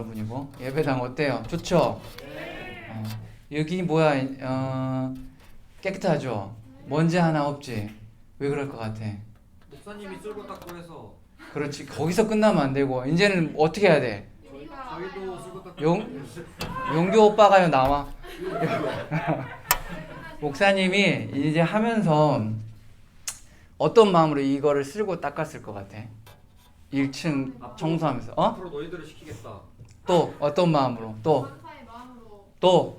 여러분이고 예배당 어때요? 좋죠? 여기 뭐야? 깨끗하죠? 먼지 하나 없지? 왜 그럴 것 같아? 목사님이 쓸고 닦고 해서. 그렇지. 거기서 끝나면 안 되고 이제는 어떻게 해야 돼? 저희도 쓸고 닦고. 용교 오빠가요 나와. 목사님이 이제 하면서 어떤 마음으로 이거를 쓸고 닦았을 것 같아? 1층 청소하면서 앞으로 너희들을 시키겠다. 또 어떤 마음으로? 감사의 마음으로, 또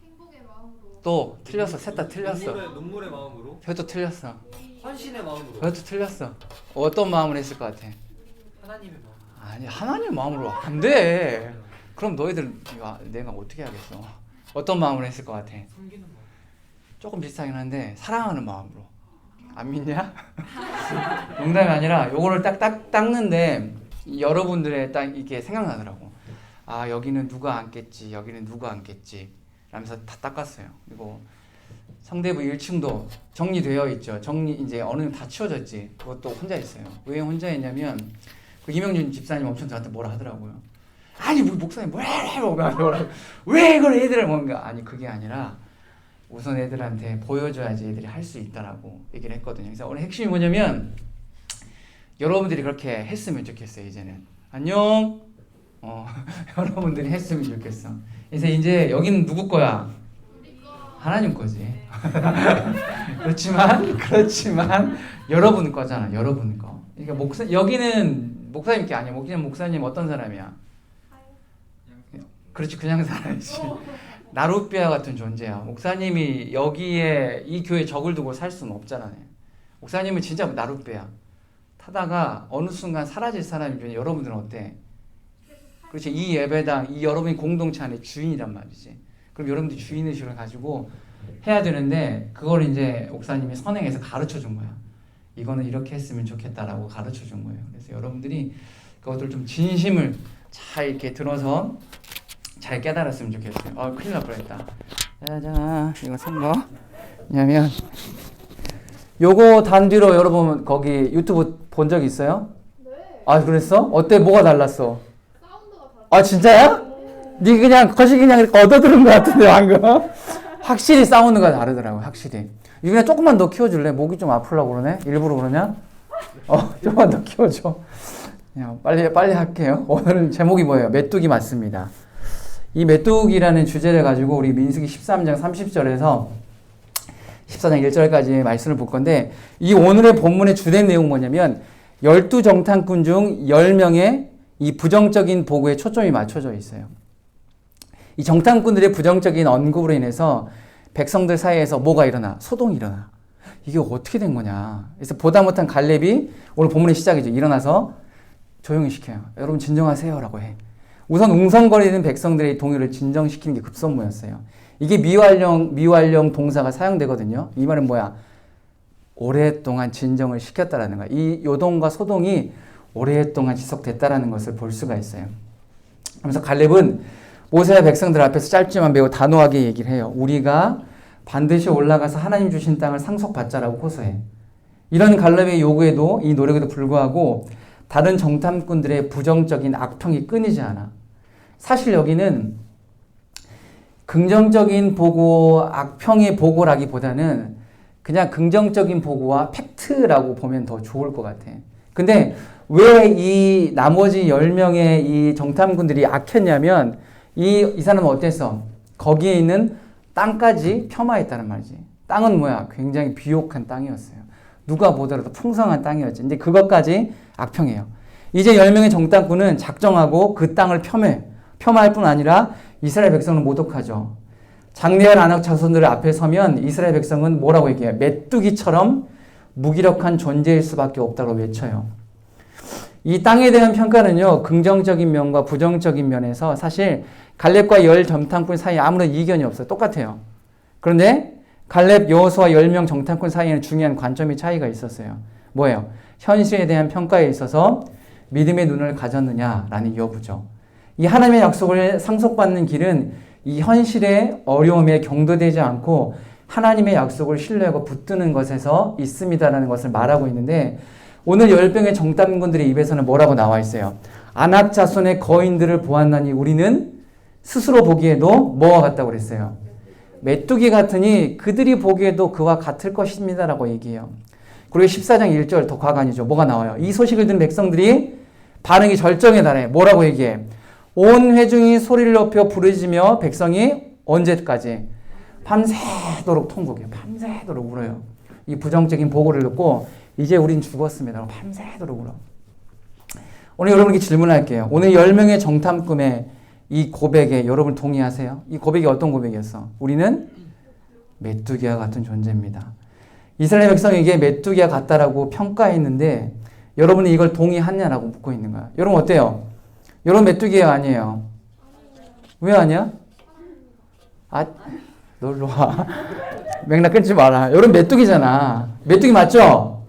행복의 마음으로, 틀렸어. 셋 다 틀렸어. 눈물의 마음으로. 그것도 틀렸어. 헌신의 마음으로. 그것도 틀렸어. 어떤 마음으로 했을 것 같아? 하나님의 마음. 아니 하나님 마음으로 안 돼. 그럼 너희들 내가 어떻게 하겠어? 어떤 마음으로 했을 것 같아? 섬기는 마음. 조금 비슷하긴 한데 사랑하는 마음으로. 안 믿냐? 농담이 아니라 요거를 딱 닦는데 여러분들의 딱 이게 생각나더라고. 아 여기는 누가 앉겠지, 여기는 누가 앉겠지 라면서 다 닦았어요. 그리고 성대부 1층도 정리되어 있죠. 이제 어느 정도 다 치워졌지. 그것도 혼자 했어요. 왜 혼자 했냐면 그 이명준 집사님 엄청 저한테 뭐라 하더라고요. 아니 목사님 왜 이걸 애들을 뭔가 아니 그게 아니라 우선 애들한테 보여줘야지 애들이 할 수 있다라고 얘기를 했거든요. 그래서 오늘 핵심이 뭐냐면 여러분들이 그렇게 했으면 좋겠어요. 이제는 안녕. 여러분들이 했으면 좋겠어. 그래서 이제 여기는 누구 거야? 하나님 거지. 그렇지만 여러분 거잖아. 여러분 거. 그러니까 여기는 목사님 게 아니야. 목사님 어떤 사람이야? 그렇지 그냥 사람이지. 나룻배와 같은 존재야. 목사님이 여기에 이 교회 적을 두고 살 수는 없잖아. 목사님은 진짜 나룻배야. 타다가 어느 순간 사라질 사람이 중에 여러분들은 어때? 그렇지. 이 예배당, 이 여러분이 공동체 안에 주인이란 말이지. 그럼 여러분들이 주인의식을 가지고 해야 되는데 그걸 이제 목사님이 선행해서 가르쳐 준 거야. 이거는 이렇게 했으면 좋겠다라고 가르쳐 준 거예요. 그래서 여러분들이 그것들 좀 진심을 잘 이렇게 들어서 잘 깨달았으면 좋겠어요. 큰일 날 뻔했다. 짜잔, 이거 산 거. 왜냐면 요거 단뒤로 여러분 거기 유튜브 본 적 있어요? 네. 아 그랬어? 어때? 뭐가 달랐어? 사운드가 다르. 아 진짜야? 네 그냥 거시 그냥 이렇게 얻어들은 것 같은데 방금. 확실히 사운드가 다르더라고. 확실히. 유빈아 조금만 더 키워줄래? 목이 좀 아프려고 그러네. 일부러 그러냐? 조금만 더 키워줘. 그냥 빨리 할게요. 오늘은 제목이 뭐예요? 메뚜기 맞습니다. 이 메뚜기라는 주제를 가지고 우리 민수기 13장 30절에서 14장 1절까지 말씀을 볼 건데 이 오늘의 본문의 주된 내용은 뭐냐면 12정탐꾼 중 10명의 이 부정적인 보고에 초점이 맞춰져 있어요. 이 정탐꾼들의 부정적인 언급으로 인해서 백성들 사이에서 뭐가 일어나? 소동이 일어나. 이게 어떻게 된 거냐. 그래서 보다 못한 갈렙이 오늘 본문의 시작이죠. 일어나서 조용히 시켜요. 여러분 진정하세요 라고 해. 우선 웅성거리는 백성들의 동요를 진정시키는 게 급선무였어요. 이게 미완령 동사가 사용되거든요. 이 말은 뭐야? 오랫동안 진정을 시켰다라는 거야. 이 요동과 소동이 오랫동안 지속됐다라는 것을 볼 수가 있어요. 그래서 갈렙은 모세와 백성들 앞에서 짧지만 매우 단호하게 얘기를 해요. 우리가 반드시 올라가서 하나님 주신 땅을 상속받자라고 호소해. 이런 갈렙의 요구에도 이 노력에도 불구하고 다른 정탐꾼들의 부정적인 악평이 끊이지 않아. 사실 여기는 긍정적인 보고, 악평의 보고라기보다는 그냥 긍정적인 보고와 팩트라고 보면 더 좋을 것 같아. 근데 왜 이 나머지 10명의 이 정탐꾼들이 악했냐면 이 사람은 어땠어? 거기에 있는 땅까지 폄하했다는 말이지. 땅은 뭐야? 굉장히 비옥한 땅이었어요. 누가 보더라도 풍성한 땅이었지. 근데 그것까지 악평해요. 이제 10명의 정탐꾼은 작정하고 그 땅을 폄하할 뿐 아니라 이스라엘 백성을 모독하죠. 장래할 아낙 자손들 앞에 서면 이스라엘 백성은 뭐라고 얘기해요? 메뚜기처럼 무기력한 존재일 수밖에 없다고 외쳐요. 이 땅에 대한 평가는요, 긍정적인 면과 부정적인 면에서 사실 갈렙과 10 정탐꾼 사이에 아무런 이견이 없어요. 똑같아요. 그런데 갈렙, 여호수아 10명 정탐꾼 사이에는 중요한 관점의 차이가 있었어요. 뭐예요? 현실에 대한 평가에 있어서 믿음의 눈을 가졌느냐라는 여부죠. 이 하나님의 약속을 상속받는 길은 이 현실의 어려움에 경도되지 않고 하나님의 약속을 신뢰하고 붙드는 것에서 있습니다라는 것을 말하고 있는데 오늘 10명의 정탐꾼들의 입에서는 뭐라고 나와 있어요? 안악 자손의 거인들을 보았나니 우리는 스스로 보기에도 뭐와 같다고 그랬어요? 메뚜기 같으니 그들이 보기에도 그와 같을 것입니다라고 얘기해요. 그리고 14장 1절 더 과간이죠. 뭐가 나와요? 이 소식을 듣는 백성들이 반응이 절정에 달해. 뭐라고 얘기해? 온 회중이 소리를 높여 부르짖으며 백성이 언제까지? 밤새도록 통곡해요. 밤새도록 울어요. 이 부정적인 보고를 듣고 이제 우린 죽었습니다. 밤새도록 울어. 오늘 여러분에게 질문할게요. 오늘 10명의 정탐 꿈의 이 고백에 여러분 동의하세요? 이 고백이 어떤 고백이었어? 우리는 메뚜기와 같은 존재입니다. 이스라엘 백성에게 메뚜기와 같다라고 평가했는데 여러분이 이걸 동의하냐라고 묻고 있는 거야. 여러분 어때요? 여러분 메뚜기예요? 아니에요? 왜 아니야? 아, 놀러 와. 맥락 끊지 마라. 여러분 메뚜기잖아. 메뚜기 맞죠?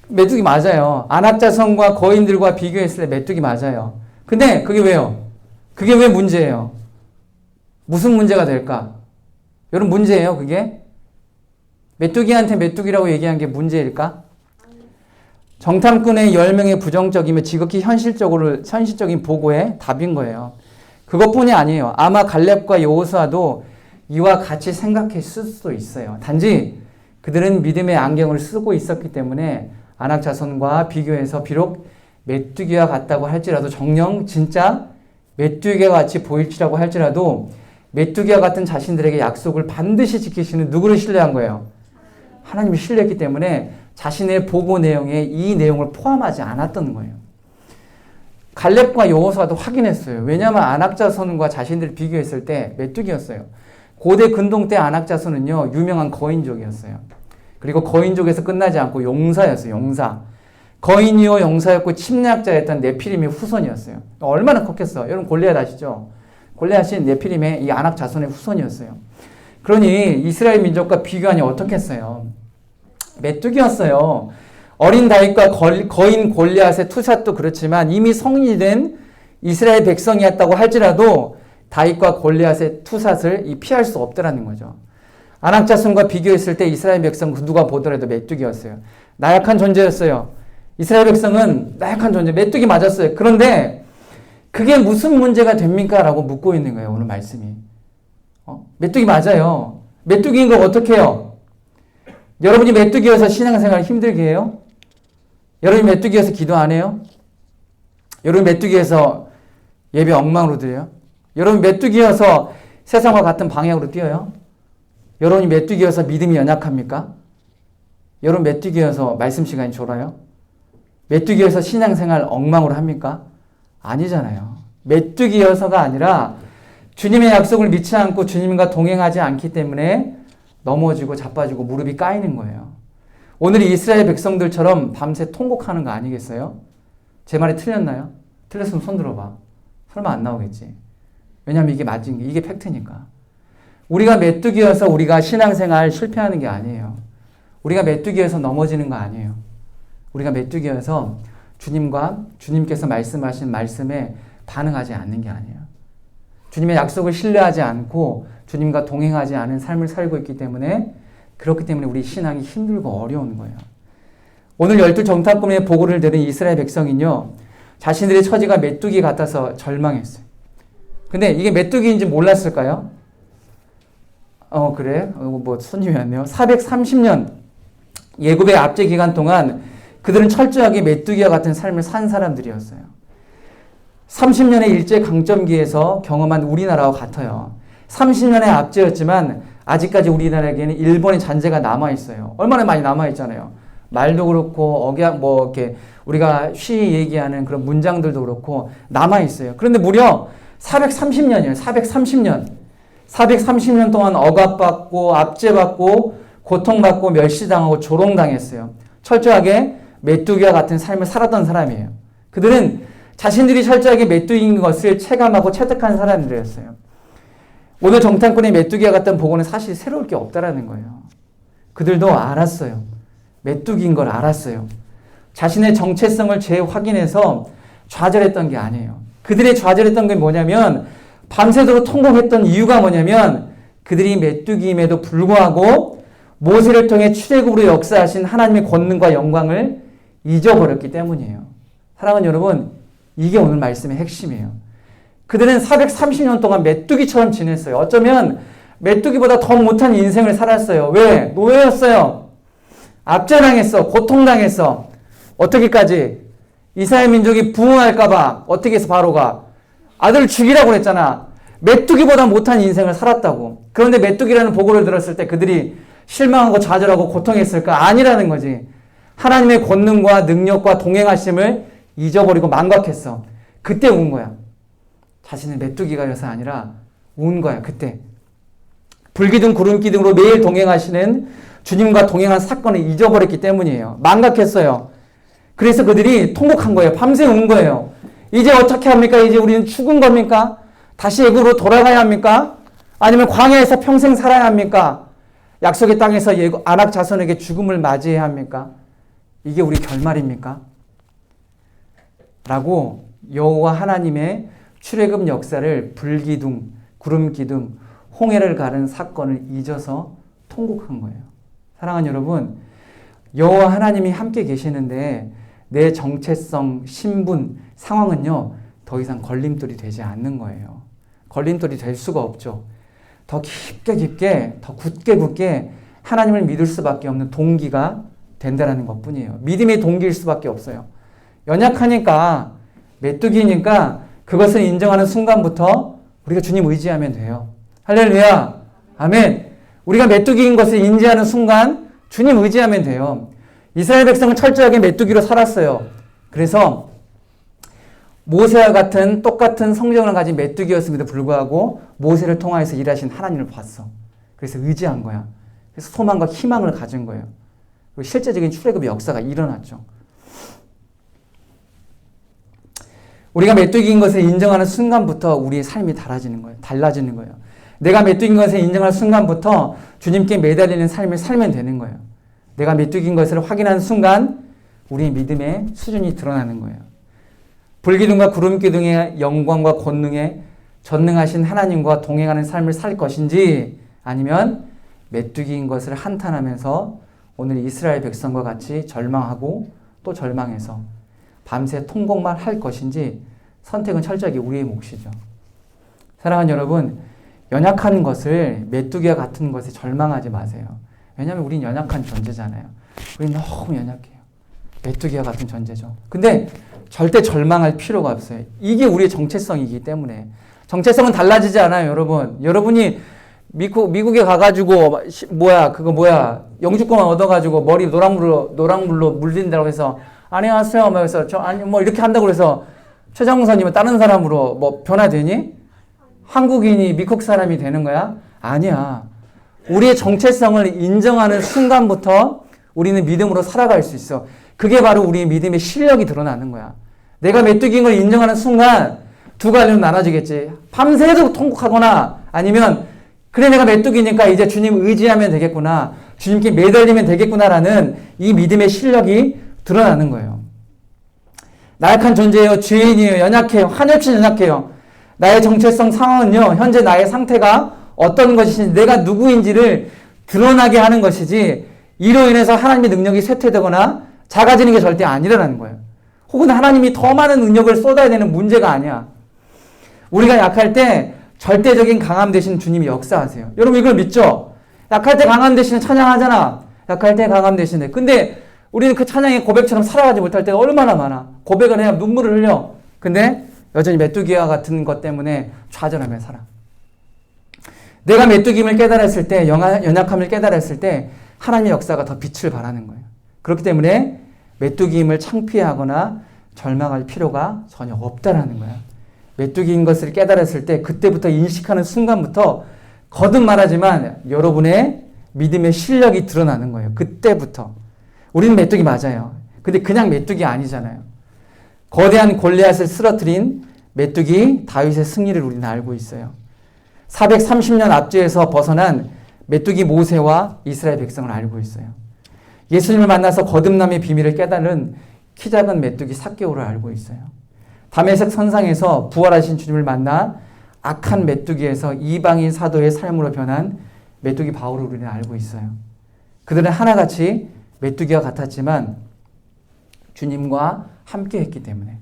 메뚜기 맞아요. 안악자손과 거인들과 비교했을 때 메뚜기 맞아요. 근데 그게 왜요? 그게 왜 문제예요? 무슨 문제가 될까? 여러분 문제예요, 그게? 메뚜기한테 메뚜기라고 얘기한 게 문제일까? 정탐꾼의 10명의 부정적이며 지극히 현실적인 보고의 답인 거예요. 그것뿐이 아니에요. 아마 갈렙과 여호수아도 이와 같이 생각했을 수도 있어요. 단지 그들은 믿음의 안경을 쓰고 있었기 때문에 안악자손과 비교해서 비록 메뚜기와 같다고 할지라도 정녕 진짜 메뚜기와 같이 보일지라고 할지라도 메뚜기와 같은 자신들에게 약속을 반드시 지키시는 누구를 신뢰한 거예요? 하나님을 신뢰했기 때문에 자신의 보고 내용에 이 내용을 포함하지 않았던 거예요. 갈렙과 여호수아도 확인했어요. 왜냐하면 안악자손과 자신들을 비교했을 때 메뚜기였어요. 고대 근동 때 안악자손은요 유명한 거인족이었어요. 그리고 거인족에서 끝나지 않고 용사였어요. 용사. 거인이요 용사였고 침략자였던 네피림의 후손이었어요. 얼마나 컸겠어. 여러분 골리앗 아시죠? 골리앗이 네피림의 이 안악자손의 후손이었어요. 그러니 이스라엘 민족과 비교하니 어떻겠어요? 메뚜기였어요. 어린 다윗과 거인 골리앗의 투샷도 그렇지만 이미 성인이 된 이스라엘 백성이었다고 할지라도 다윗과 골리앗의 투샷을 피할 수 없더라는 거죠. 안악자손과 비교했을 때 이스라엘 백성 누가 보더라도 메뚜기였어요. 나약한 존재였어요. 이스라엘 백성은 나약한 존재, 메뚜기 맞았어요. 그런데 그게 무슨 문제가 됩니까? 라고 묻고 있는 거예요. 오늘 말씀이. 메뚜기 맞아요. 메뚜기인 걸 어떻게 해요? 여러분이 메뚜기여서 신앙생활 힘들게 해요? 여러분이 메뚜기여서 기도 안 해요? 여러분 메뚜기여서 예배 엉망으로 드려요? 여러분 메뚜기여서 세상과 같은 방향으로 뛰어요? 여러분이 메뚜기여서 믿음이 연약합니까? 여러분 메뚜기여서 말씀 시간이 졸아요? 메뚜기여서 신앙생활 엉망으로 합니까? 아니잖아요. 메뚜기여서가 아니라 주님의 약속을 믿지 않고 주님과 동행하지 않기 때문에 넘어지고 자빠지고 무릎이 까이는 거예요. 오늘 이스라엘 백성들처럼 밤새 통곡하는 거 아니겠어요? 제 말이 틀렸나요? 틀렸으면 손 들어봐. 설마 안 나오겠지. 왜냐하면 이게 맞은 게, 이게 팩트니까. 우리가 메뚜기여서 우리가 신앙생활 실패하는 게 아니에요. 우리가 메뚜기여서 넘어지는 거 아니에요. 우리가 메뚜기여서 주님께서 말씀하신 말씀에 반응하지 않는 게 아니에요. 주님의 약속을 신뢰하지 않고 주님과 동행하지 않은 삶을 살고 있기 때문에 그렇기 때문에 우리 신앙이 힘들고 어려운 거예요. 오늘 12 정탐꾼의 보고를 들은 이스라엘 백성은요. 자신들의 처지가 메뚜기 같아서 절망했어요. 근데 이게 메뚜기인지 몰랐을까요? 그래? 뭐 손님이 왔네요. 430년 예굽의 압제 기간 동안 그들은 철저하게 메뚜기와 같은 삶을 산 사람들이었어요. 30년의 일제 강점기에서 경험한 우리나라와 같아요. 30년의 압제였지만 아직까지 우리나라에게는 일본의 잔재가 남아있어요. 얼마나 많이 남아있잖아요. 말도 그렇고 이렇게 우리가 쉬이 얘기하는 그런 문장들도 그렇고 남아있어요. 그런데 무려 430년이에요. 430년. 430년 동안 억압받고 압제받고 고통받고 멸시당하고 조롱당했어요. 철저하게 메뚜기와 같은 삶을 살았던 사람이에요. 그들은 자신들이 철저하게 메뚜기인 것을 체감하고 체득한 사람들이었어요. 오늘 정탐꾼의 메뚜기와 같은 보고는 사실 새로울 게 없다라는 거예요. 그들도 알았어요. 메뚜기인 걸 알았어요. 자신의 정체성을 재확인해서 좌절했던 게 아니에요. 그들의 좌절했던 게 뭐냐면 밤새도록 통곡했던 이유가 뭐냐면 그들이 메뚜기임에도 불구하고 모세를 통해 출애굽으로 역사하신 하나님의 권능과 영광을 잊어버렸기 때문이에요. 사랑하는 여러분, 이게 오늘 말씀의 핵심이에요. 그들은 430년 동안 메뚜기처럼 지냈어요. 어쩌면 메뚜기보다 더 못한 인생을 살았어요. 왜? 노예였어요. 압제당했어. 고통당했어. 어떻게까지? 이스라엘 민족이 부흥할까봐 어떻게 해서 바로가 아들 죽이라고 그랬잖아. 메뚜기보다 못한 인생을 살았다고. 그런데 메뚜기라는 보고를 들었을 때 그들이 실망하고 좌절하고 고통했을까? 아니라는 거지. 하나님의 권능과 능력과 동행하심을 잊어버리고 망각했어. 그때 운 거야. 자신은 메뚜기가 여서 아니라 운 거야. 그때. 불기둥 구름기둥으로 매일 동행하시는 주님과 동행한 사건을 잊어버렸기 때문이에요. 망각했어요. 그래서 그들이 통곡한 거예요. 밤새 운 거예요. 이제 어떻게 합니까? 이제 우리는 죽은 겁니까? 다시 애굽으로 돌아가야 합니까? 아니면 광야에서 평생 살아야 합니까? 약속의 땅에서 아낙 자손에게 죽음을 맞이해야 합니까? 이게 우리 결말입니까? 라고 여호와 하나님의 출애굽 역사를 불기둥, 구름기둥, 홍해를 가른 사건을 잊어서 통곡한 거예요. 사랑하는 여러분, 여호와 하나님이 함께 계시는데 내 정체성, 신분, 상황은요 더 이상 걸림돌이 되지 않는 거예요. 걸림돌이 될 수가 없죠. 더 깊게 더 굳게 하나님을 믿을 수밖에 없는 동기가 된다는 것뿐이에요. 믿음의 동기일 수밖에 없어요. 연약하니까, 메뚜기니까 그것을 인정하는 순간부터 우리가 주님 의지하면 돼요. 할렐루야. 아멘. 우리가 메뚜기인 것을 인지하는 순간 주님 의지하면 돼요. 이스라엘 백성은 철저하게 메뚜기로 살았어요. 그래서 모세와 같은 똑같은 성정을 가진 메뚜기였음에도 불구하고 모세를 통하여서 일하신 하나님을 봤어. 그래서 의지한 거야. 그래서 소망과 희망을 가진 거예요. 그리고 실제적인 출애굽의 역사가 일어났죠. 우리가 메뚜기인 것을 인정하는 순간부터 우리의 삶이 달라지는 거예요. 내가 메뚜기인 것을 인정하는 순간부터 주님께 매달리는 삶을 살면 되는 거예요. 내가 메뚜기인 것을 확인하는 순간 우리의 믿음의 수준이 드러나는 거예요. 불기둥과 구름기둥의 영광과 권능에 전능하신 하나님과 동행하는 삶을 살 것인지 아니면 메뚜기인 것을 한탄하면서 오늘 이스라엘 백성과 같이 절망하고 또 절망해서 밤새 통곡만 할 것인지 선택은 철저하게 우리의 몫이죠. 사랑하는 여러분, 연약한 것을 메뚜기와 같은 것에 절망하지 마세요. 왜냐하면 우린 연약한 존재잖아요. 우린 너무 연약해요. 메뚜기와 같은 존재죠. 근데 절대 절망할 필요가 없어요. 이게 우리의 정체성이기 때문에. 정체성은 달라지지 않아요, 여러분. 여러분이 미국에 가가지고 영주권만 얻어가지고 머리 노랑물로 물린다고 해서 안녕하세요. 그래서 이렇게 한다고 해서 최장선이면 다른 사람으로 변화되니? 한국인이 미국 사람이 되는 거야? 아니야. 우리의 정체성을 인정하는 순간부터 우리는 믿음으로 살아갈 수 있어. 그게 바로 우리의 믿음의 실력이 드러나는 거야. 내가 메뚜기인 걸 인정하는 순간 두 가지로 나눠지겠지. 밤새도록 통곡하거나 아니면 그래 내가 메뚜기니까 이제 주님 의지하면 되겠구나. 주님께 매달리면 되겠구나라는 이 믿음의 실력이 드러나는 거예요. 나약한 존재예요. 죄인이에요. 연약해요. 한없이 연약해요. 나의 정체성 상황은요. 현재 나의 상태가 어떤 것이신지 내가 누구인지를 드러나게 하는 것이지 이로 인해서 하나님의 능력이 쇠퇴되거나 작아지는 게 절대 아니라는 거예요. 혹은 하나님이 더 많은 능력을 쏟아야 되는 문제가 아니야. 우리가 약할 때 절대적인 강함 대신 주님이 역사하세요. 여러분 이걸 믿죠? 약할 때 강함 대신에 찬양하잖아. 약할 때 강함 대신에. 근데 우리는 그 찬양의 고백처럼 살아가지 못할 때가 얼마나 많아. 고백을 해야 눈물을 흘려. 근데 여전히 메뚜기와 같은 것 때문에 좌절하며 살아. 내가 메뚜기임을 깨달았을 때, 연약함을 깨달았을 때 하나님의 역사가 더 빛을 발하는 거예요. 그렇기 때문에 메뚜기임을 창피하거나 절망할 필요가 전혀 없다라는 거야. 메뚜기인 것을 깨달았을 때 그때부터 인식하는 순간부터 거듭 말하지만 여러분의 믿음의 실력이 드러나는 거예요. 그때부터. 우리는 메뚜기 맞아요. 근데 그냥 메뚜기 아니잖아요. 거대한 골리앗을 쓰러뜨린 메뚜기 다윗의 승리를 우리는 알고 있어요. 430년 앞뒤에서 벗어난 메뚜기 모세와 이스라엘 백성을 알고 있어요. 예수님을 만나서 거듭남의 비밀을 깨달은 키 작은 메뚜기 삭개오를 알고 있어요. 다메섹 선상에서 부활하신 주님을 만나 악한 메뚜기에서 이방인 사도의 삶으로 변한 메뚜기 바울을 우리는 알고 있어요. 그들은 하나같이 메뚜기와 같았지만 주님과 함께 했기 때문에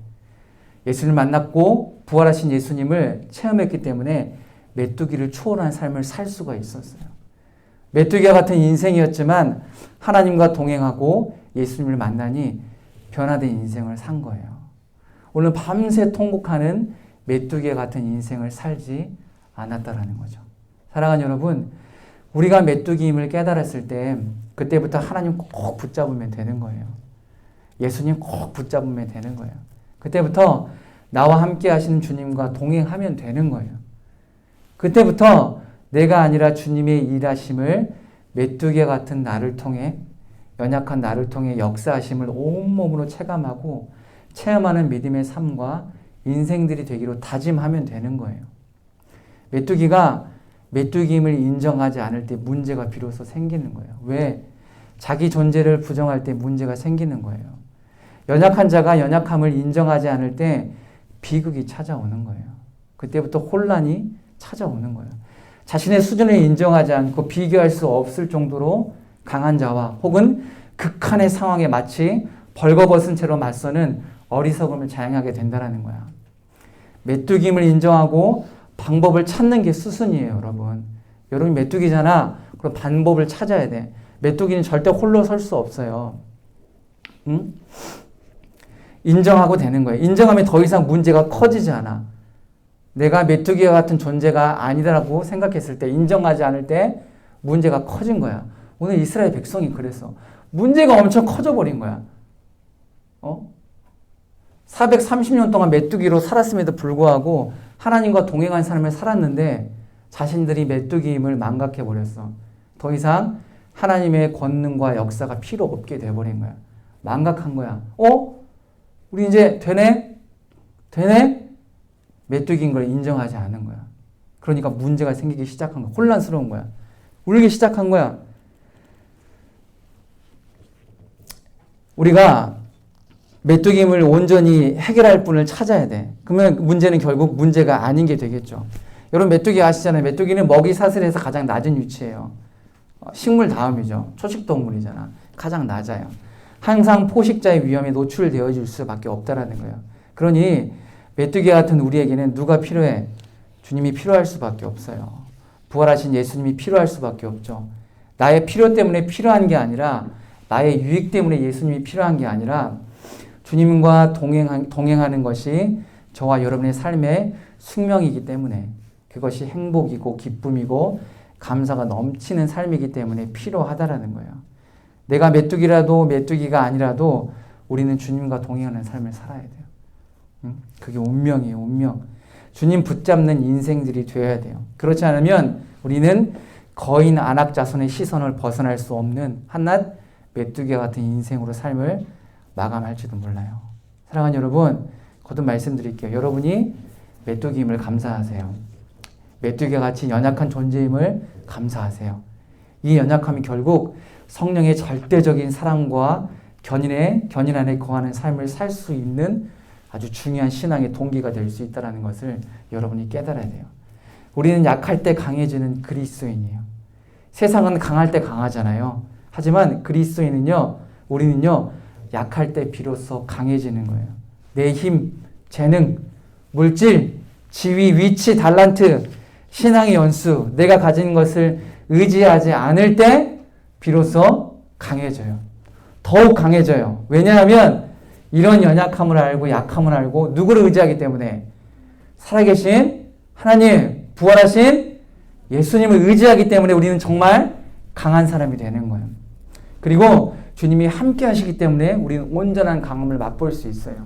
예수님을 만났고 부활하신 예수님을 체험했기 때문에 메뚜기를 초월한 삶을 살 수가 있었어요. 메뚜기와 같은 인생이었지만 하나님과 동행하고 예수님을 만나니 변화된 인생을 산 거예요. 오늘 밤새 통곡하는 메뚜기와 같은 인생을 살지 않았다라는 거죠. 사랑하는 여러분, 우리가 메뚜기임을 깨달았을 때 그때부터 하나님 꼭 붙잡으면 되는 거예요. 예수님 꼭 붙잡으면 되는 거예요. 그때부터 나와 함께 하시는 주님과 동행하면 되는 거예요. 그때부터 내가 아니라 주님의 일하심을 메뚜기와 같은 나를 통해, 연약한 나를 통해 역사하심을 온몸으로 체감하고 체험하는 믿음의 삶과 인생들이 되기로 다짐하면 되는 거예요. 메뚜기가 메뚜기임을 인정하지 않을 때 문제가 비로소 생기는 거예요. 왜? 자기 존재를 부정할 때 문제가 생기는 거예요. 연약한 자가 연약함을 인정하지 않을 때 비극이 찾아오는 거예요. 그때부터 혼란이 찾아오는 거예요. 자신의 수준을 인정하지 않고 비교할 수 없을 정도로 강한 자와 혹은 극한의 상황에 마치 벌거벗은 채로 맞서는 어리석음을 자행하게 된다는 거야. 메뚜기임을 인정하고 방법을 찾는 게 수순이에요, 여러분. 여러분이 메뚜기잖아. 그럼 방법을 찾아야 돼. 메뚜기는 절대 홀로 설 수 없어요. 응? 인정하고 되는 거예요. 인정하면 더 이상 문제가 커지지 않아. 내가 메뚜기와 같은 존재가 아니다라고 생각했을 때, 인정하지 않을 때 문제가 커진 거야. 오늘 이스라엘 백성이 그랬어. 문제가 엄청 커져버린 거야. 430년 동안 메뚜기로 살았음에도 불구하고 하나님과 동행한 삶을 살았는데 자신들이 메뚜기임을 망각해버렸어. 더 이상 하나님의 권능과 역사가 필요 없게 돼버린 거야. 망각한 거야. 우리 이제 되네? 메뚜기인 걸 인정하지 않은 거야. 그러니까 문제가 생기기 시작한 거야. 혼란스러운 거야. 울기 시작한 거야. 우리가 메뚜기임을 온전히 해결할 분을 찾아야 돼. 그러면 문제는 결국 문제가 아닌 게 되겠죠. 여러분 메뚜기 아시잖아요. 메뚜기는 먹이 사슬에서 가장 낮은 위치예요. 식물 다음이죠. 초식동물이잖아. 가장 낮아요. 항상 포식자의 위험에 노출되어질 수밖에 없다라는 거예요. 그러니 메뚜기 같은 우리에게는 누가 필요해? 주님이 필요할 수밖에 없어요. 부활하신 예수님이 필요할 수밖에 없죠. 나의 필요 때문에 필요한 게 아니라 나의 유익 때문에 예수님이 필요한 게 아니라 주님과 동행하는 것이 저와 여러분의 삶의 숙명이기 때문에 그것이 행복이고 기쁨이고 감사가 넘치는 삶이기 때문에 필요하다라는 거예요. 내가 메뚜기라도 메뚜기가 아니라도 우리는 주님과 동행하는 삶을 살아야 돼요. 그게 운명이에요, 운명. 주님 붙잡는 인생들이 되어야 돼요. 그렇지 않으면 우리는 거인 안악자손의 시선을 벗어날 수 없는 한낱 메뚜기와 같은 인생으로 삶을 마감할지도 몰라요. 사랑하는 여러분, 거듭 말씀드릴게요. 여러분이 메뚜기임을 감사하세요. 메뚜기와 같이 연약한 존재임을 감사하세요. 이 연약함이 결국 성령의 절대적인 사랑과 견인 안에 거하는 삶을 살 수 있는 아주 중요한 신앙의 동기가 될 수 있다는 것을 여러분이 깨달아야 돼요. 우리는 약할 때 강해지는 그리스도인이에요. 세상은 강할 때 강하잖아요. 하지만 그리스도인은요, 우리는요, 약할 때 비로소 강해지는 거예요. 내 힘, 재능, 물질, 지위, 위치, 달란트, 신앙의 연수, 내가 가진 것을 의지하지 않을 때 비로소 강해져요. 더욱 강해져요. 왜냐하면 이런 연약함을 알고 약함을 알고 누구를 의지하기 때문에 살아계신 하나님, 부활하신 예수님을 의지하기 때문에 우리는 정말 강한 사람이 되는 거예요. 그리고 주님이 함께 하시기 때문에 우리는 온전한 강함을 맛볼 수 있어요.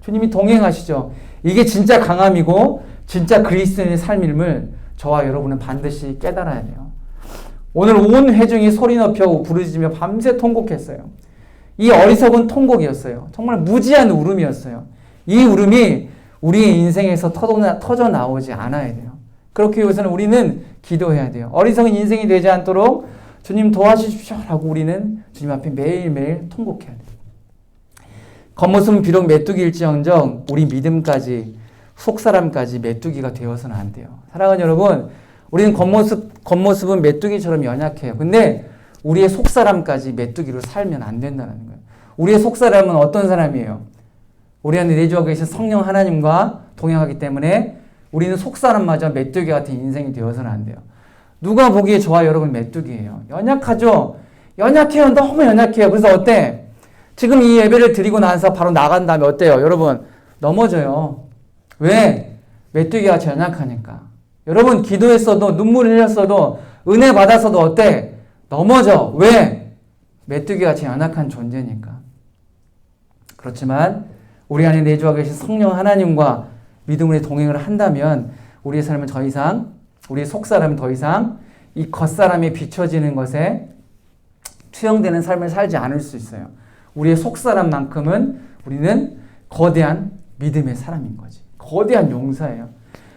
주님이 동행하시죠. 이게 진짜 강함이고 진짜 그리스도인의 삶임을 저와 여러분은 반드시 깨달아야 돼요. 오늘 온 회중이 소리 높여 부르짖으며 밤새 통곡했어요. 이 어리석은 통곡이었어요. 정말 무지한 울음이었어요. 이 울음이 우리의 인생에서 터져 나오지 않아야 돼요. 그렇기 위해서는 우리는 기도해야 돼요. 어리석은 인생이 되지 않도록 주님 도와주십시오 라고 우리는 주님 앞에 매일매일 통곡해야 돼요. 겉모습은 비록 메뚜기일지언정 우리 믿음까지 속사람까지 메뚜기가 되어서는 안 돼요. 사랑하는 여러분, 우리는 겉모습은 메뚜기처럼 연약해요. 근데 우리의 속사람까지 메뚜기로 살면 안 된다는 거예요. 우리의 속사람은 어떤 사람이에요? 우리 안에 내주하고 계신 성령 하나님과 동행하기 때문에 우리는 속사람마저 메뚜기 같은 인생이 되어서는 안 돼요. 누가 보기에 저와 여러분 메뚜기예요. 연약하죠? 연약해요. 너무 연약해요. 그래서 어때? 지금 이 예배를 드리고 나서 바로 나간 다음에 어때요? 여러분 넘어져요. 왜? 메뚜기같이 연약하니까. 여러분 기도했어도 눈물 흘렸어도 은혜 받았어도 어때? 넘어져. 왜? 메뚜기같이 연약한 존재니까. 그렇지만 우리 안에 내주하고 계신 성령 하나님과 믿음으로 동행을 한다면 우리의 삶은 더 이상, 우리의 속사람은 더 이상 이 겉사람이 비춰지는 것에 투영되는 삶을 살지 않을 수 있어요. 우리의 속사람만큼은 우리는 거대한 믿음의 사람인 거지. 거대한 용사예요.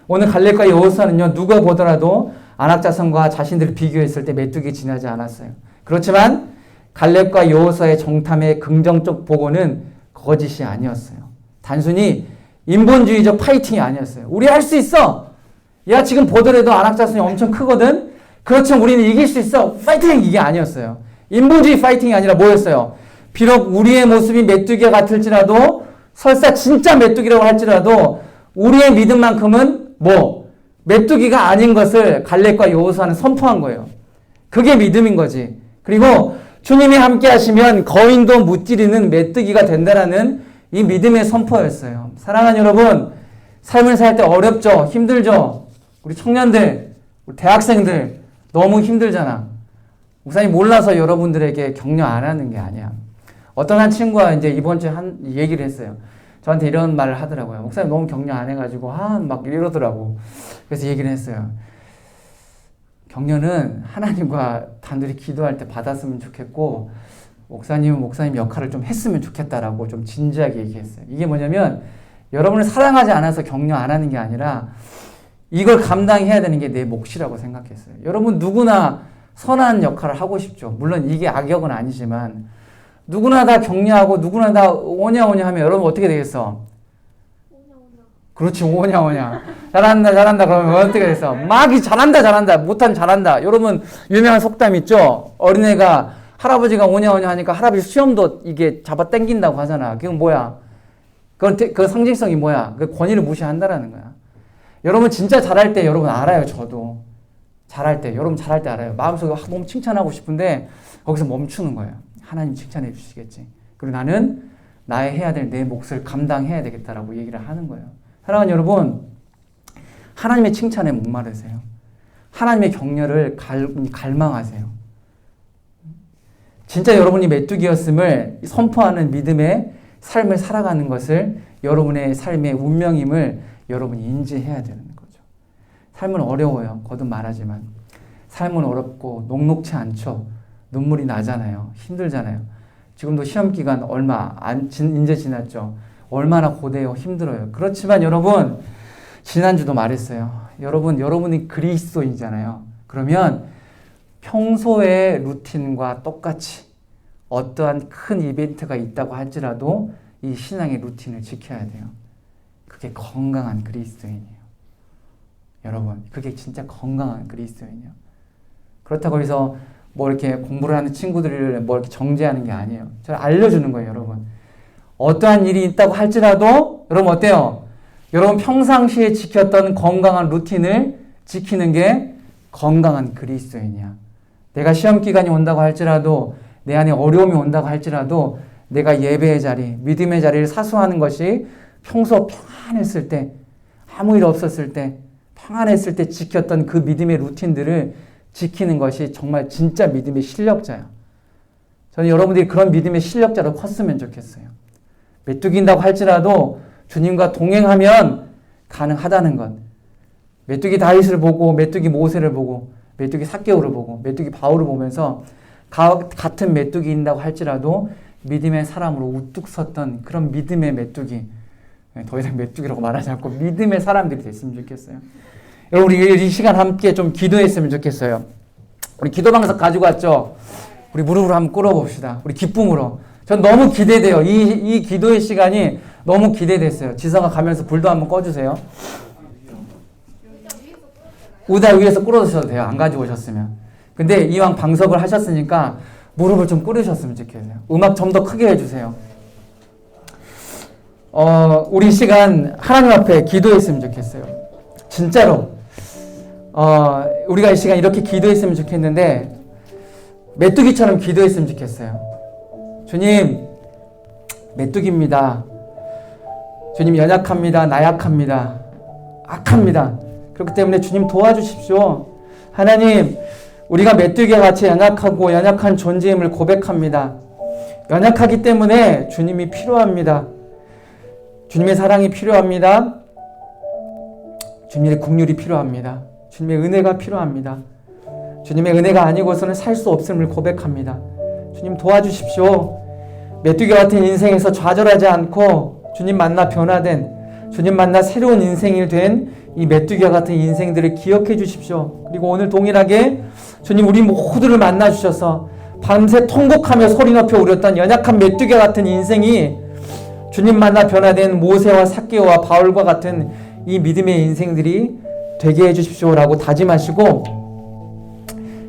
오늘 갈렙과 여호수아는요, 누가 보더라도 안악자손과 자신들을 비교했을 때 메뚜기 지나지 않았어요. 그렇지만 갈렙과 여호수아의 정탐의 긍정적 보고는 거짓이 아니었어요. 단순히 인본주의적 파이팅이 아니었어요. 우리 할 수 있어. 야, 지금 보더라도 안악자손이 엄청 크거든. 그렇지만 우리는 이길 수 있어. 파이팅! 이게 아니었어요. 인본주의 파이팅이 아니라 뭐였어요? 비록 우리의 모습이 메뚜기와 같을지라도 설사 진짜 메뚜기라고 할지라도 우리의 믿음만큼은 뭐 메뚜기가 아닌 것을 갈렙과 여호수아는 선포한 거예요. 그게 믿음인 거지. 그리고 주님이 함께 하시면 거인도 무찌르는 메뚜기가 된다라는 이 믿음의 선포였어요. 사랑하는 여러분, 삶을 살 때 어렵죠? 힘들죠? 우리 청년들, 우리 대학생들 너무 힘들잖아. 목사님 몰라서 여러분들에게 격려 안 하는 게 아니야. 어떤 한 친구가 이제 이번 주에 한 얘기를 했어요. 저한테 이런 말을 하더라고요. 목사님 너무 격려 안 해가지고 막 이러더라고. 그래서 얘기를 했어요. 격려는 하나님과 단둘이 기도할 때 받았으면 좋겠고 목사님은 목사님 역할을 좀 했으면 좋겠다라고 좀 진지하게 얘기했어요. 이게 뭐냐면 여러분을 사랑하지 않아서 격려 안 하는 게 아니라 이걸 감당해야 되는 게 내 몫이라고 생각했어요. 여러분 누구나 선한 역할을 하고 싶죠. 물론 이게 악역은 아니지만 누구나 다 격려하고 누구나 다 오냐오냐 하면 여러분 어떻게 되겠어? 그렇지, 오냐오냐. 잘한다 그러면 어떻게 되겠어? 막 잘한다 못한 잘한다. 여러분 유명한 속담 있죠? 어린애가 할아버지가 오냐오냐 하니까 할아버지 수염도 이게 잡아 당긴다고 하잖아. 그건 뭐야? 그 상징성이 뭐야? 그 권위를 무시한다라는 거야. 여러분 진짜 잘할 때 여러분 알아요. 저도 잘할 때 여러분 잘할 때 알아요. 마음속에 너무 칭찬하고 싶은데 거기서 멈추는 거예요. 하나님 칭찬해 주시겠지. 그리고 나는 나의 해야 될 내 몫을 감당해야 되겠다라고 얘기를 하는 거예요. 사랑하는 여러분, 하나님의 칭찬에 목마르세요. 하나님의 격려를 갈망하세요. 진짜 여러분이 메뚜기였음을 선포하는 믿음의 삶을 살아가는 것을 여러분의 삶의 운명임을 여러분이 인지해야 되는 거죠. 삶은 어려워요. 거듭 말하지만. 삶은 어렵고 녹록치 않죠. 눈물이 나잖아요. 힘들잖아요. 지금도 시험기간 이제 지났죠. 얼마나 고되고 힘들어요. 그렇지만 여러분, 지난주도 말했어요. 여러분이 그리스도인이잖아요. 그러면 평소의 루틴과 똑같이 어떠한 큰 이벤트가 있다고 할지라도 이 신앙의 루틴을 지켜야 돼요. 그게 건강한 그리스도인이에요. 여러분, 그게 진짜 건강한 그리스도인이에요. 그렇다고 해서 뭐 이렇게 공부를 하는 친구들을 뭐 이렇게 정죄하는 게 아니에요. 저를 알려주는 거예요, 여러분. 어떠한 일이 있다고 할지라도 여러분 어때요? 여러분 평상시에 지켰던 건강한 루틴을 지키는 게 건강한 그리스도인이야. 내가 시험 기간이 온다고 할지라도 내 안에 어려움이 온다고 할지라도 내가 예배의 자리, 믿음의 자리를 사수하는 것이 평소 평안했을 때, 아무 일 없었을 때, 평안했을 때 지켰던 그 믿음의 루틴들을 지키는 것이 정말 진짜 믿음의 실력자야. 저는 여러분들이 그런 믿음의 실력자로 컸으면 좋겠어요. 메뚜기인다고 할지라도 주님과 동행하면 가능하다는 것. 메뚜기 다윗을 보고 메뚜기 모세를 보고 메뚜기 삭개오를 보고 메뚜기 바울을 보면서 같은 메뚜기인다고 할지라도 믿음의 사람으로 우뚝 섰던 그런 믿음의 메뚜기, 더 이상 메뚜기라고 말하지 않고 믿음의 사람들이 됐으면 좋겠어요. 여러분 우리 이 시간 함께 좀 기도했으면 좋겠어요. 우리 기도방석 가지고 왔죠? 우리 무릎으로 한번 꿇어봅시다. 우리 기쁨으로. 전 너무 기대돼요. 이 기도의 시간이 너무 기대됐어요. 지성아 가면서 불도 한번 꺼주세요. 의자 위에서 꿇어주셔도 돼요. 안 가지고 오셨으면. 근데 이왕 방석을 하셨으니까 무릎을 좀 꿇으셨으면 좋겠어요. 음악 좀 더 크게 해주세요. 우리 시간 하나님 앞에 기도했으면 좋겠어요. 진짜로. 우리가 이 시간 이렇게 기도했으면 좋겠는데, 메뚜기처럼 기도했으면 좋겠어요. 주님, 메뚜기입니다. 주님, 연약합니다. 나약합니다. 악합니다. 그렇기 때문에 주님 도와주십시오. 하나님, 우리가 메뚜기와 같이 연약하고 연약한 존재임을 고백합니다. 연약하기 때문에 주님이 필요합니다. 주님의 사랑이 필요합니다. 주님의 긍휼이 필요합니다. 주님의 은혜가 필요합니다. 주님의 은혜가 아니고서는 살 수 없음을 고백합니다. 주님 도와주십시오. 메뚜기 같은 인생에서 좌절하지 않고 주님 만나 변화된, 주님 만나 새로운 인생이 된 이 메뚜기와 같은 인생들을 기억해 주십시오. 그리고 오늘 동일하게 주님 우리 모두를 만나 주셔서 밤새 통곡하며 소리 높여 울었던 연약한 메뚜기와 같은 인생이 주님 만나 변화된 모세와 삭개오와 바울과 같은 이 믿음의 인생들이 되게 해주십시오라고 다짐하시고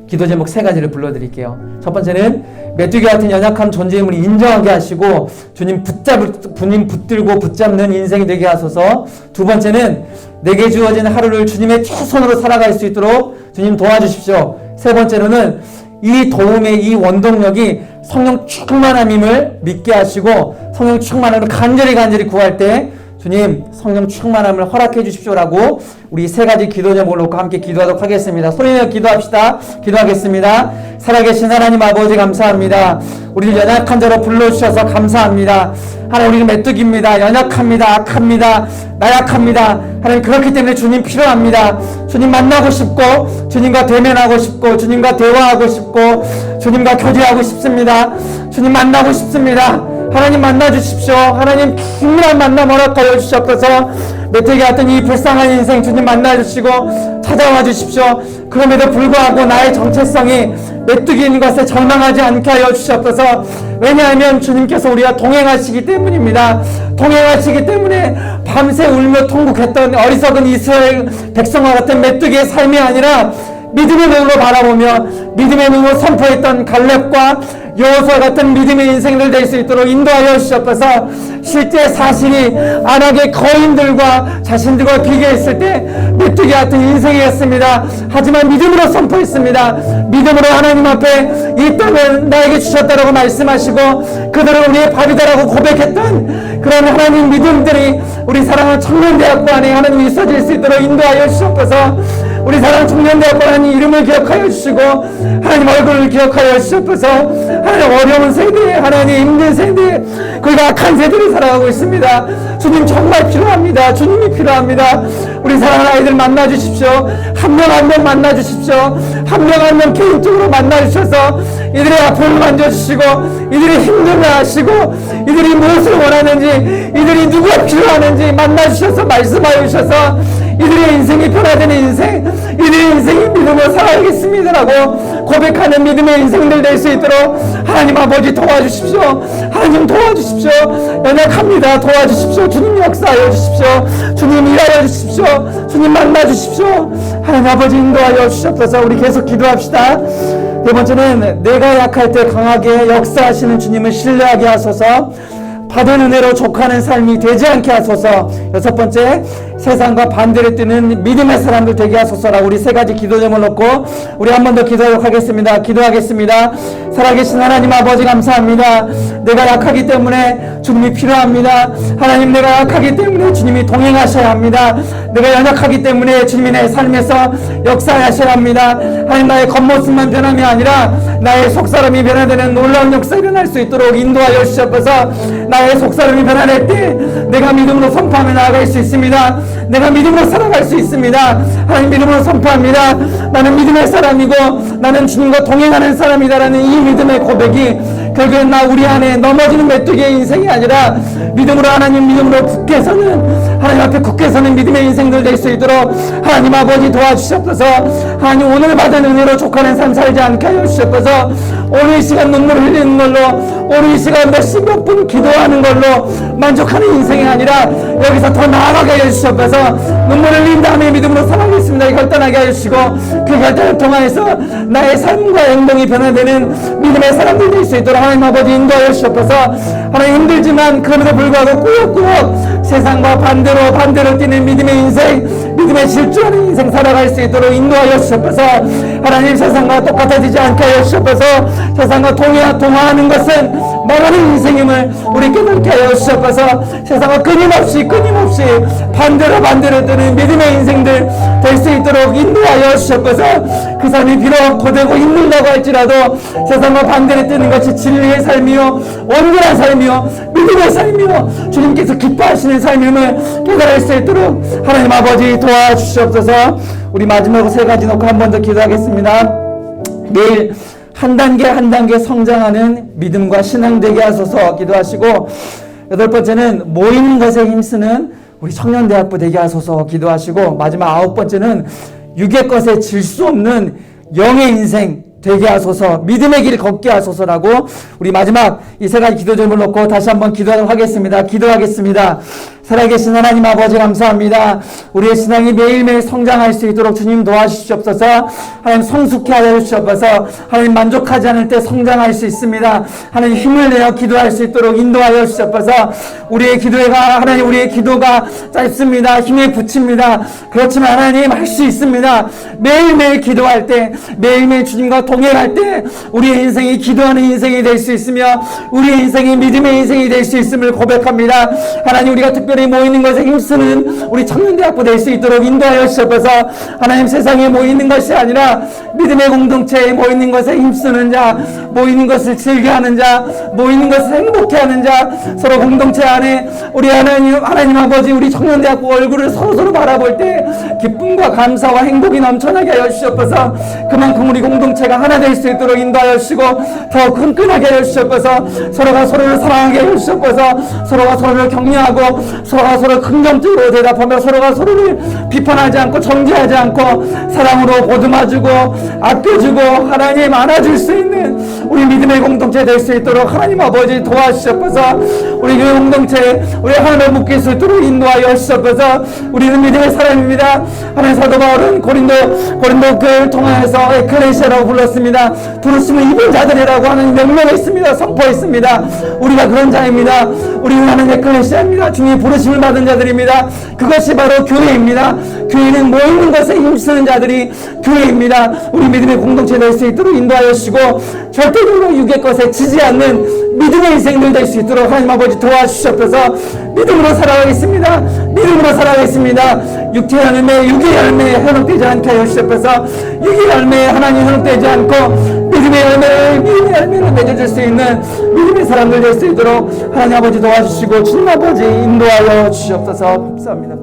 기도 제목 3가지를 불러드릴게요. 첫 번째는 메뚜기 같은 연약한 존재임을 인정하게 하시고 주님 붙들고 붙잡는 인생이 되게 하소서. 두 번째는 내게 주어진 하루를 주님의 최선으로 살아갈 수 있도록 주님 도와주십시오. 세 번째로는 이 도움의 이 원동력이 성령 충만함임을 믿게 하시고 성령 충만함을 간절히 구할 때 주님 성령 충만함을 허락해 주십시오라고 우리 3가지 기도 제목을 놓고 함께 기도하도록 하겠습니다. 소리내어 기도합시다. 기도하겠습니다. 살아계신 하나님 아버지 감사합니다. 우리를 연약한 자로 불러주셔서 감사합니다. 하나님 우리는 메뚜기입니다. 연약합니다. 악합니다. 나약합니다. 하나님 그렇기 때문에 주님 필요합니다. 주님 만나고 싶고 주님과 대면하고 싶고 주님과 대화하고 싶고 주님과 교제하고 싶습니다. 주님 만나고 싶습니다. 하나님 만나주십시오. 하나님 충분한 만남 허락하여 주시옵소서. 메뚜기 같은 이 불쌍한 인생 주님 만나주시고 찾아와 주십시오. 그럼에도 불구하고 나의 정체성이 메뚜기인 것에 절망하지 않게 하여 주시옵소서. 왜냐하면 주님께서 우리와 동행하시기 때문입니다. 동행하시기 때문에 밤새 울며 통곡했던 어리석은 이스라엘 백성과 같은 메뚜기의 삶이 아니라 믿음의 눈으로 바라보며 믿음의 눈으로 선포했던 갈렙과 여호수아 같은 믿음의 인생들 될 수 있도록 인도하여 주시옵소서. 실제 사실이 안악의 거인들과 자신들과 비교했을 때 메뚜기 같은 인생이었습니다. 하지만 믿음으로 선포했습니다. 믿음으로 하나님 앞에 이 땅을 나에게 주셨다라고 말씀하시고 그들은 우리의 밥이다라고 고백했던 그런 하나님 믿음들이 우리 사랑하는 청년대학교 안에 하나님 있어질 수 있도록 인도하여 주시옵소서. 우리 사랑 청년대학교 하나님 이름을 기억하여 주시고 하나님 얼굴을 기억하여 주시옵소서. 하나님 어려운 세대, 하나님 힘든 세대, 그리고 악한 세대를 살아가고 있습니다. 주님 정말 필요합니다. 주님이 필요합니다. 우리 사랑하는 아이들 만나주십시오. 한 명 한 명 만나주십시오. 한 명 한 명 개인적으로 만나주셔서 이들의 아픔을 만져주시고 이들이 힘듦을 아시고 이들이 무엇을 원하는지 이들이 누가 필요하는지 만나주셔서 말씀하여 주셔서 이들의 인생이 변화되는 인생, 이들의 인생이 믿음으로 살아가겠습니다라고 고백하는 믿음의 인생들 될 수 있도록 하나님 아버지 도와주십시오. 하나님 도와주십시오. 연약합니다. 도와주십시오. 주님 역사하여 주십시오. 주님 일하여 주십시오. 주님 만나주십시오. 하나님 아버지 인도하여 주시옵소서. 우리 계속 기도합시다. 네 번째는 내가 약할 때 강하게 역사하시는 주님을 신뢰하게 하소서. 받은 은혜로 족하는 삶이 되지 않게 하소서. 6번째, 세상과 반대를 뜨는 믿음의 사람들 되게 하소서라고 우리 3가지 기도 제목을 놓고 우리 한 번 더 기도하도록 하겠습니다. 기도하겠습니다. 살아계신 하나님 아버지 감사합니다. 내가 약하기 때문에 주님이 필요합니다. 하나님 내가 약하기 때문에 주님이 동행하셔야 합니다. 내가 연약하기 때문에 주님이 내 삶에서 역사하셔야 합니다. 하나님 나의 겉모습만 변함이 아니라 나의 속사람이 변화되는 놀라운 역사가 일어날 수 있도록 인도하여 주시옵소서. 나의 속사람이 변화될 때 내가 믿음으로 선포하며 나아갈 수 있습니다. 내가 믿음으로 살아갈 수 있습니다. 하나님 믿음으로 선포합니다. 나는 믿음의 사람이고 나는 주님과 동행하는 사람이다라는 이 믿음의 고백이 결국엔 우리 안에 넘어지는 메뚜기의 인생이 아니라 믿음으로 하나님 믿음으로 굳게 서는 하나님 앞에 굳게 서는 믿음의 인생들 될 수 있도록 하나님 아버지 도와주시옵소서. 하나님 오늘 받은 은혜로 족하는 삶 살지 않게 하여 주시옵소서. 오늘 이 시간 눈물 흘리는 걸로 오늘 이 시간 몇십 분 기도하는 걸로 만족하는 인생이 아니라 여기서 더 나아가게 해주시옵소서. 눈물 흘린 다음에 믿음으로 살아가겠습니다. 결단하겠습니다. 일어나게 하시고 그 결단을 통하여서 나의 삶과 행동이 변화되는 믿음의 사람들 될 수 있도록 하나님 아버지 인도하여 주시옵소서. 하나님 힘들지만 그럼에도 불구하고 꾸역꾸역 세상과 반대로 뛰는 믿음의 인생, 믿음의 질주하는 인생 살아갈 수 있도록 인도하여 주시옵소서. 하나님 세상과 똑같아지지 않게 하여 주시옵소서. 세상과 동화하는 것은 망하는 인생임을 우리 깨닫게 하여 주시옵소서. 세상과 끊임없이 반대로 뜨는 믿음의 인생들 될 수 있도록 인도하여 주시옵소서. 그 삶이 비록 고되고 힘들다고 할지라도 세상과 반대로 뜨는 것이 진리의 삶이요 온전한 삶이요 믿음의 삶이요 주님께서 기뻐하시는 삶임을 깨달을 수 있도록 하나님 아버지 도와주시옵소서. 우리 마지막으로 세 가지 놓고 한 번 더 기도하겠습니다. 매일 한 단계 성장하는 믿음과 신앙 되게 하소서 기도하시고, 여덟 번째는 모이는 것에 힘쓰는 우리 청년대학부 되게 하소서 기도하시고, 마지막 아홉 번째는 육의 것에 질 수 없는 영의 인생 되게 하소서, 믿음의 길 걷게 하소서라고 우리 마지막 이 세 가지 기도 제목을 놓고 다시 한번 기도하도록 하겠습니다. 기도하겠습니다. 살아계신 하나님 아버지 감사합니다. 우리의 신앙이 매일매일 성장할 수 있도록 주님 도와주시옵소서. 하나님 성숙해 하여 주시옵소서. 하나님 만족하지 않을 때 성장할 수 있습니다. 하나님 힘을 내어 기도할 수 있도록 인도하여 주시옵소서. 우리의 기도가 짧습니다. 힘에 부칩니다. 그렇지만 하나님 할 수 있습니다. 매일매일 기도할 때, 매일매일 주님과 동행할 때 우리의 인생이 기도하는 인생이 될 수 있으며 우리의 인생이 믿음의 인생이 될 수 있음을 고백합니다. 하나님 우리가 특별히 모이는 것에 힘쓰는 우리 청년대학부 될 수 있도록 인도하여 주시옵소서. 하나님 세상에 모이는 것이 아니라 믿음의 공동체에 모이는 것에 힘쓰는 자, 모이는 것을 즐겨하는 자, 모이는 것을 행복해하는 자, 서로 공동체 안에 우리 하나님 아버지 우리 청년대학부 얼굴을 서로 바라볼 때 기쁨과 감사와 행복이 넘쳐나게 하여 주시옵소서. 그만큼 우리 공동체가 하나 될 수 있도록 인도하여 주시고 더 끈끈하게 하여 주시옵소서. 서로가 서로를 사랑하게 하여 주시옵소서. 서로가 서로를 격려하고 서로가 서로 긍정적으로 대답하며 서로가 서로를 비판하지 않고 정죄하지 않고 사랑으로 보듬어주고 아껴주고 하나님 안아줄 수 있는 우리 믿음의 공동체 될 수 있도록 하나님 아버지 도와주시옵소서. 우리 교회 공동체 우리 하나님을 묶일 수 있도록 인도하여 주시옵소서. 우리는 믿음의 사람입니다. 하나님 사도 바울은 고린도 교회를 통하여서 에클레시아라고 불렀습니다. 부르심을 입은 자들이라고 하는 명령했습니다. 선포했습니다. 우리가 그런 자입니다. 우리는 하나님 에클레시아입니다. 주님의 부르심을 받은 자들입니다. 그것이 바로 교회입니다. 교회는 모이는 것에 힘쓰는 자들이 교회입니다. 우리 믿음의 공동체 될 수 있도록 인도하여 주시고 절대적으로 육의 것에 지지 않는 믿음의 인생들 될 수 있도록 하나님 아버지 도와주시옵소서. 믿음으로 살아가겠습니다. 믿음으로 살아가겠습니다. 육체의 열매, 육의 열매에 현혹되지 않게 하여 주시옵소서. 육의 열매에 하나님 현혹되지 않고 믿음의 열매를 맺어줄 수 있는 믿음의 사람들 될 수 있도록 하나님 아버지 도와주시고 주님 아버지 인도하여 주시옵소서. 감사합니다.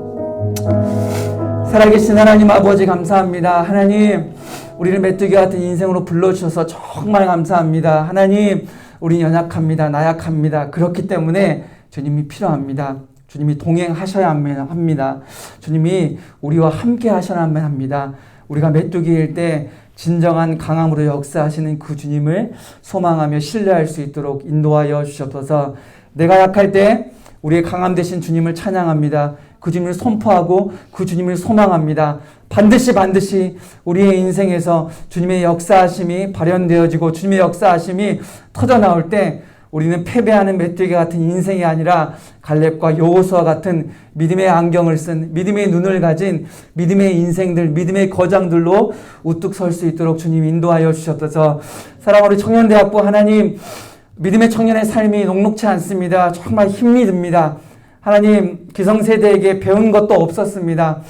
살아계신 하나님 아버지 감사합니다. 하나님 우리를 메뚜기 같은 인생으로 불러주셔서 정말 감사합니다. 하나님 우리 연약합니다. 나약합니다. 그렇기 때문에 주님이 필요합니다. 주님이 동행하셔야 합니다. 주님이 우리와 함께 하셔야만 합니다. 우리가 메뚜기일 때 진정한 강함으로 역사하시는 그 주님을 소망하며 신뢰할 수 있도록 인도하여 주시옵소서. 내가 약할 때 우리의 강함 되신 주님을 찬양합니다. 그 주님을 선포하고 그 주님을 소망합니다. 반드시 우리의 인생에서 주님의 역사하심이 발현되어지고 주님의 역사하심이 터져나올 때 우리는 패배하는 메뚜기 같은 인생이 아니라 갈렙과 여호수아 같은 믿음의 안경을 쓴 믿음의 눈을 가진 믿음의 인생들, 믿음의 거장들로 우뚝 설 수 있도록 주님 인도하여 주셨어서 사랑하는 청년대학부 하나님 믿음의 청년의 삶이 녹록치 않습니다. 정말 힘이 듭니다. 하나님 기성세대에게 배운 것도 없었습니다.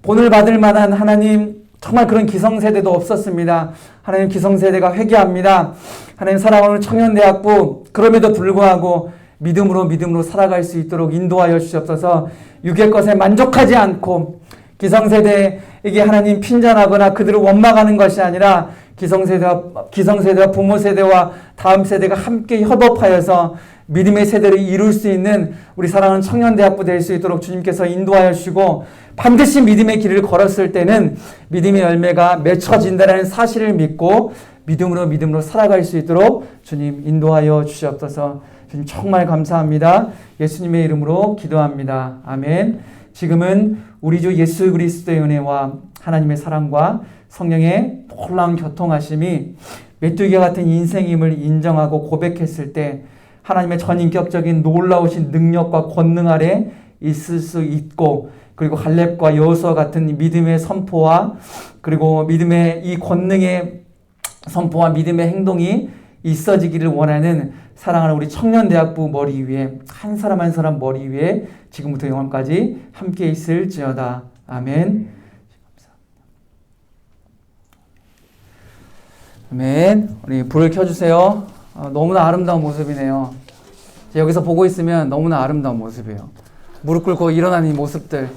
본을 받을 만한 하나님 정말 그런 기성세대도 없었습니다. 하나님 기성세대가 회개합니다. 하나님 사랑하는 청년대학부 그럼에도 불구하고 믿음으로 살아갈 수 있도록 인도하여 주시옵소서. 육의 것에 만족하지 않고 기성세대에게 하나님 핀잔하거나 그들을 원망하는 것이 아니라 기성세대와 부모 세대와 다음 세대가 함께 협업하여서 믿음의 세대를 이룰 수 있는 우리 사랑하는 청년대학부 될 수 있도록 주님께서 인도하여 주시고 반드시 믿음의 길을 걸었을 때는 믿음의 열매가 맺혀진다는 사실을 믿고 믿음으로 살아갈 수 있도록 주님 인도하여 주시옵소서. 주님 정말 감사합니다. 예수님의 이름으로 기도합니다. 아멘. 지금은 우리 주 예수 그리스도의 은혜와 하나님의 사랑과 성령의 놀라운 교통하심이 메뚜기와 같은 인생임을 인정하고 고백했을 때 하나님의 전인격적인 놀라우신 능력과 권능 아래 있을 수 있고, 그리고 갈렙과 여호수아 같은 믿음의 선포와 그리고 믿음의 이 권능의 선포와 믿음의 행동이 있어지기를 원하는 사랑하는 우리 청년대학부 머리 위에 한 사람 한 사람 머리 위에 지금부터 영원까지 함께 있을지어다. 아멘. 아멘. 우리 불을 켜주세요. 너무나 아름다운 모습이네요. 여기서 보고 있으면 너무나 아름다운 모습이에요. 무릎 꿇고 일어나는 이 모습들.